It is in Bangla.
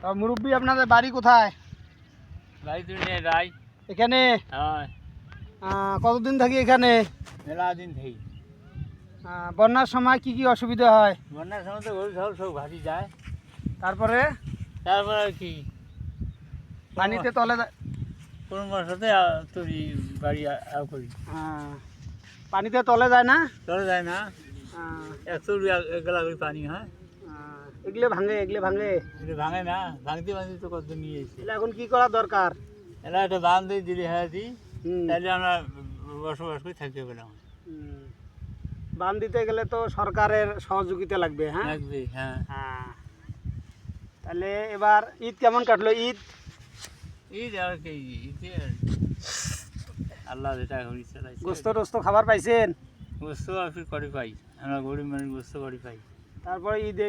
তো মুরব্বী আপনাদের বাড়ি কোথায়? বাড়ি তো নিয়ে যাই। এখানে? হ্যাঁ, কতদিন থাকি এখানে? মেলা দিন থেকে। বন্যার সময় কি কি অসুবিধা হয়? বন্যার সময় তো গরু ছাগল সব ভাসি যায়। তারপরে তারপর আর কি পানিতে তলে কোন মাসে তৈরি বাড়ি করি। পানিতে তলে যায় না? চলে যায় না, আহ, 100 করে পানি হয়। এগুলো ভাঙে, এগুলো ভাঙে। এটা ভাঙে না, ভাঙতে ভাঙতে তো কত নিয়ে এসেছে। এগুলো এখন কি করা দরকার? এরা একটা বাঁধ দিয়ে দিলে হ্যাঁ দিই, হুম, তাহলে আমরা বসবাস করে থাকতে পেলাম। হুম। বাঁধ দিতে গেলে তো সরকারের সহযোগিতা লাগবে। হ্যাঁ, লাগবে, হ্যাঁ। হ্যাঁ। তাহলে এবার ঈদ কেমন কাটলো? ঈদ ঈদ আর কি, ঈদে আর আল্লাহ যেটা করি চালাইছে। গোস্ত টোস্ত খাবার পাইছেন? গোস্ত আর কি করে পাই, আমরা গরিব মানুষ গোস্ত করে পাই। তারপরে ঈদে